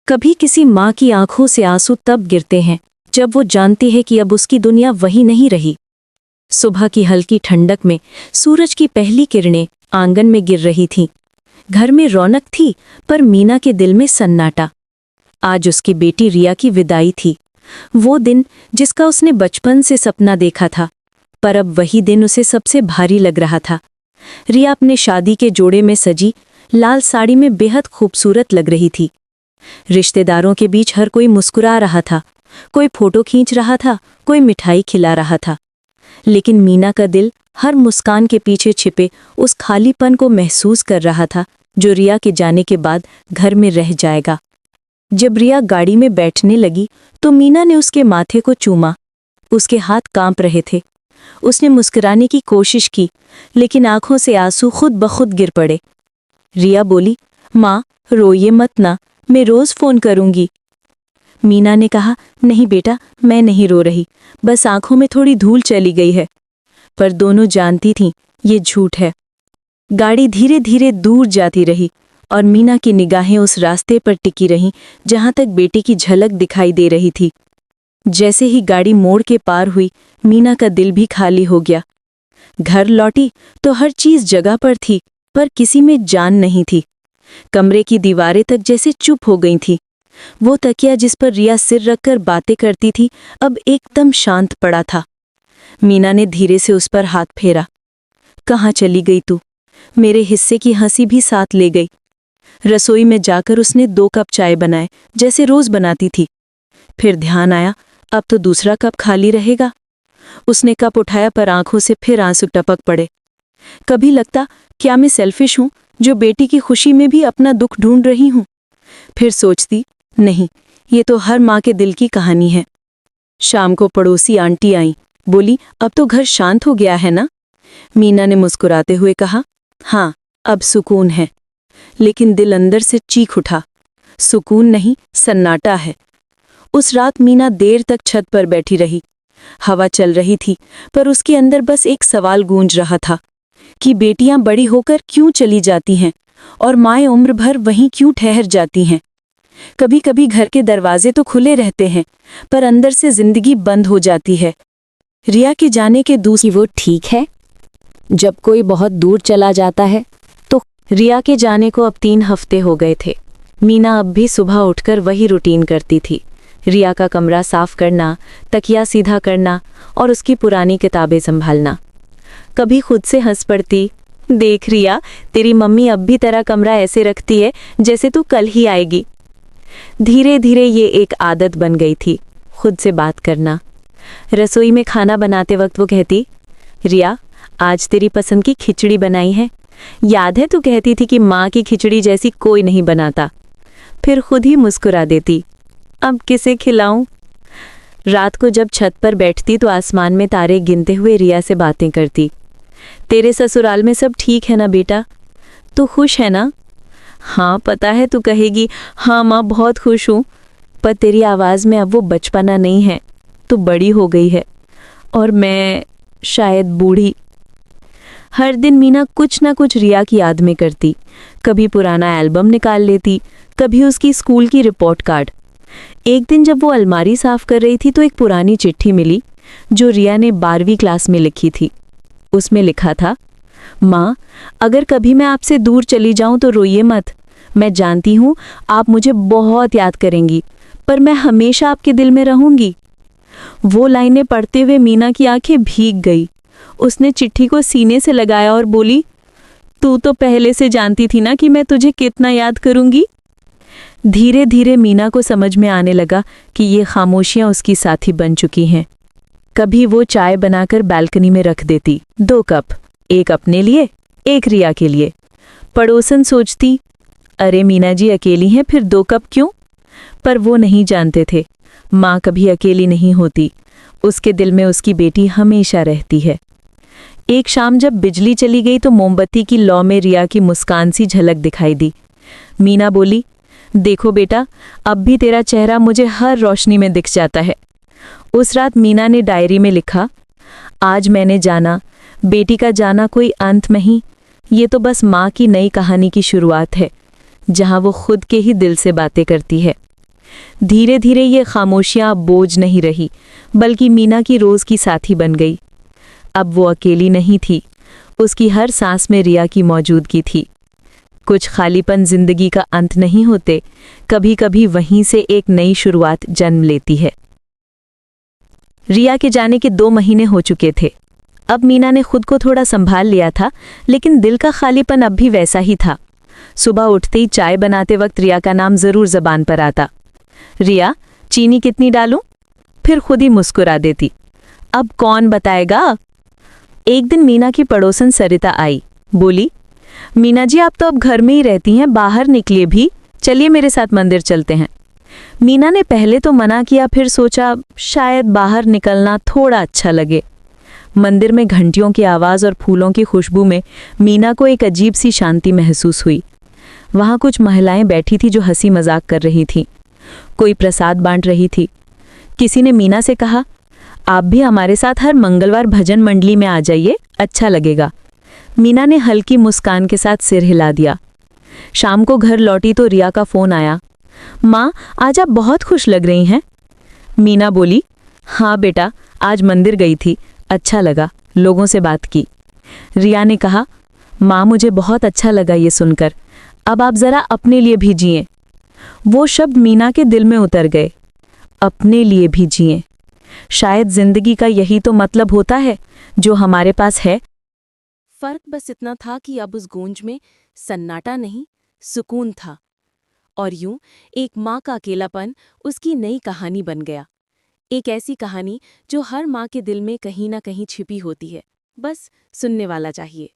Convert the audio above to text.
कभी किसी माँ की आंखों से आंसू तब गिरते हैं जब वो जानती है कि अब उसकी दुनिया वही नहीं रही। सुबह की हल्की ठंडक में सूरज की पहली किरणें आंगन में गिर रही थीं। घर में रौनक थी, पर मीना के दिल में सन्नाटा। आज उसकी बेटी रिया की विदाई थी। वो दिन जिसका उसने बचपन से सपना देखा था, पर अब वही दिन उसे सबसे भारी लग रहा था। रिया अपने शादी के जोड़े में सजी लाल साड़ी में बेहद खूबसूरत लग रही थी। रिश्तेदारों के बीच हर कोई मुस्कुरा रहा था, कोई फोटो खींच रहा था, कोई मिठाई खिला रहा था। लेकिन मीना का दिल हर मुस्कान के पीछे छिपे उस खालीपन को महसूस कर रहा था जो रिया के जाने के बाद घर में रह जाएगा। जब रिया गाड़ी में बैठने लगी तो मीना ने उसके माथे को चूमा। उसके हाथ कांप रहे थे। उसने मुस्कुराने की कोशिश की, लेकिन आंखों से आंसू खुद ब खुद गिर पड़े। रिया बोली, माँ रोइए मत ना, मैं रोज फोन करूंगी। मीना ने कहा, नहीं बेटा, मैं नहीं रो रही, बस आंखों में थोड़ी धूल चली गई है। पर दोनों जानती थीं ये झूठ है। गाड़ी धीरे धीरे दूर जाती रही और मीना की निगाहें उस रास्ते पर टिकी रहीं जहां तक बेटी की झलक दिखाई दे रही थी। जैसे ही गाड़ी मोड़ के पार हुई, मीना का दिल भी खाली हो गया। घर लौटी तो हर चीज जगह पर थी, पर किसी में जान नहीं थी। कमरे की दीवारें तक जैसे चुप हो गई थी। वो तकिया जिस पर रिया सिर रखकर बातें करती थी अब एकदम शांत पड़ा था। मीना ने धीरे से उस पर हाथ फेरा। कहाँ चली गई तू? मेरे हिस्से की हंसी भी साथ ले गई। रसोई में जाकर उसने 2 कप चाय बनाए जैसे रोज बनाती थी। फिर ध्यान आया, अब तो दूसरा कप खाली रहेगा। उसने कप उठाया, पर आंखों से फिर आंसू टपक पड़े। कभी लगता क्या मैं सेल्फिश हूं जो बेटी की खुशी में भी अपना दुख ढूंढ रही हूं। फिर सोचती, नहीं, ये तो हर माँ के दिल की कहानी है। शाम को पड़ोसी आंटी आई, बोली, अब तो घर शांत हो गया है ना? मीना ने मुस्कुराते हुए कहा, हाँ, अब सुकून है। लेकिन दिल अंदर से चीख उठा, सुकून नहीं, सन्नाटा है। उस रात मीना देर तक छत पर बैठी रही। हवा चल रही थी, पर उसके अंदर बस एक सवाल गूंज रहा था कि बेटियां बड़ी होकर क्यों चली जाती हैं और माएं उम्र भर वहीं क्यों ठहर जाती हैं। कभी कभी घर के दरवाजे तो खुले रहते हैं, पर अंदर से जिंदगी बंद हो जाती है। रिया के जाने के दूसरी वो ठीक है, जब कोई बहुत दूर चला जाता है तो। रिया के जाने को अब 3 हफ्ते हो गए थे। मीना अब भी सुबह उठकर वही रूटीन करती थी। रिया का कमरा साफ करना, तकिया सीधा करना और उसकी पुरानी किताबें संभालना। कभी खुद से हंस पड़ती, देख रिया, तेरी मम्मी अब भी तेरा कमरा ऐसे रखती है जैसे तू कल ही आएगी। धीरे धीरे ये एक आदत बन गई थी, खुद से बात करना। रसोई में खाना बनाते वक्त वो कहती, रिया, आज तेरी पसंद की खिचड़ी बनाई है। याद है तू कहती थी कि माँ की खिचड़ी जैसी कोई नहीं बनाता। फिर खुद ही मुस्कुरा देती, अब किसे खिलाऊं? रात को जब छत पर बैठती तो आसमान में तारे गिनते हुए रिया से बातें करती। तेरे ससुराल में सब ठीक है ना बेटा? तू खुश है ना? हाँ, पता है तू कहेगी, हाँ माँ, बहुत खुश हूँ, पर तेरी आवाज़ में अब वो बचपना नहीं है। तू बड़ी हो गई है और मैं शायद बूढ़ी। हर दिन मीना कुछ ना कुछ रिया की याद में करती। कभी पुराना एल्बम निकाल लेती, कभी उसकी स्कूल की रिपोर्ट कार्ड। एक दिन जब वो अलमारी साफ कर रही थी तो एक पुरानी चिट्ठी मिली जो रिया ने 12वीं क्लास में लिखी थी। उसमें लिखा था, माँ, अगर कभी मैं आपसे दूर चली जाऊं तो रोइए मत। मैं जानती हूँ आप मुझे बहुत याद करेंगी, पर मैं हमेशा आपके दिल में रहूंगी। वो लाइनें पढ़ते हुए मीना की आंखें भीग गई। उसने चिट्ठी को सीने से लगाया और बोली, तू तो पहले से जानती थी ना कि मैं तुझे कितना याद करूंगी। धीरे धीरे मीना को समझ में आने लगा कि ये खामोशियां उसकी साथी बन चुकी हैं। कभी वो चाय बनाकर बालकनी में रख देती, 2 कप, एक अपने लिए, एक रिया के लिए। पड़ोसन सोचती, अरे मीना जी अकेली हैं, फिर 2 कप क्यों? पर वो नहीं जानते थे, माँ कभी अकेली नहीं होती। उसके दिल में उसकी बेटी हमेशा रहती है। एक शाम जब बिजली चली गई तो मोमबत्ती की लौ में रिया की मुस्कान सी झलक दिखाई दी। मीना बोली, देखो बेटा, अब भी तेरा चेहरा मुझे हर रोशनी में दिख जाता है। उस रात मीना ने डायरी में लिखा, आज मैंने जाना, बेटी का जाना कोई अंत नहीं, ये तो बस माँ की नई कहानी की शुरुआत है, जहाँ वो खुद के ही दिल से बातें करती है। धीरे धीरे ये खामोशियां अब बोझ नहीं रही, बल्कि मीना की रोज की साथी बन गई। अब वो अकेली नहीं थी, उसकी हर सांस में रिया की मौजूदगी थी। कुछ खालीपन जिंदगी का अंत नहीं होते, कभी कभी वहीं से एक नई शुरुआत जन्म लेती है। रिया के जाने के 2 महीने हो चुके थे। अब मीना ने खुद को थोड़ा संभाल लिया था, लेकिन दिल का खालीपन अब भी वैसा ही था। सुबह उठते ही चाय बनाते वक्त रिया का नाम जरूर जबान पर आता। रिया, चीनी कितनी डालूं? फिर खुद ही मुस्कुरा देती, अब कौन बताएगा। एक दिन मीना की पड़ोसन सरिता आई, बोली, मीना जी आप तो अब घर में ही रहती हैं, बाहर निकलिए भी, चलिए मेरे साथ मंदिर चलते हैं। मीना ने पहले तो मना किया, फिर सोचा शायद बाहर निकलना थोड़ा अच्छा लगे। मंदिर में घंटियों की आवाज़ और फूलों की खुशबू में मीना को एक अजीब सी शांति महसूस हुई। वहाँ कुछ महिलाएं बैठी थी जो हंसी मजाक कर रही थीं। कोई प्रसाद बांट रही थी। किसी ने मीना से कहा, आप भी हमारे साथ हर मंगलवार भजन मंडली में आ जाइए, अच्छा लगेगा। मीना ने हल्की मुस्कान के साथ सिर हिला दिया। शाम को घर लौटी तो रिया का फ़ोन आया, माँ आज आप बहुत खुश लग रही हैं। मीना बोली, हाँ बेटा, आज मंदिर गई थी, अच्छा लगा, लोगों से बात की। रिया ने कहा, माँ मुझे बहुत अच्छा लगा ये सुनकर, अब आप ज़रा अपने लिए भी जिएं। वो शब्द मीना के दिल में उतर गए, अपने लिए भी जिएं। शायद जिंदगी का यही तो मतलब होता है जो हमारे पास है। फर्क बस इतना था कि अब उस गूंज में सन्नाटा नहीं, सुकून था। और यूं एक माँ का अकेलापन उसकी नई कहानी बन गया। एक ऐसी कहानी जो हर माँ के दिल में कहीं ना कहीं छिपी होती है, बस सुनने वाला चाहिए।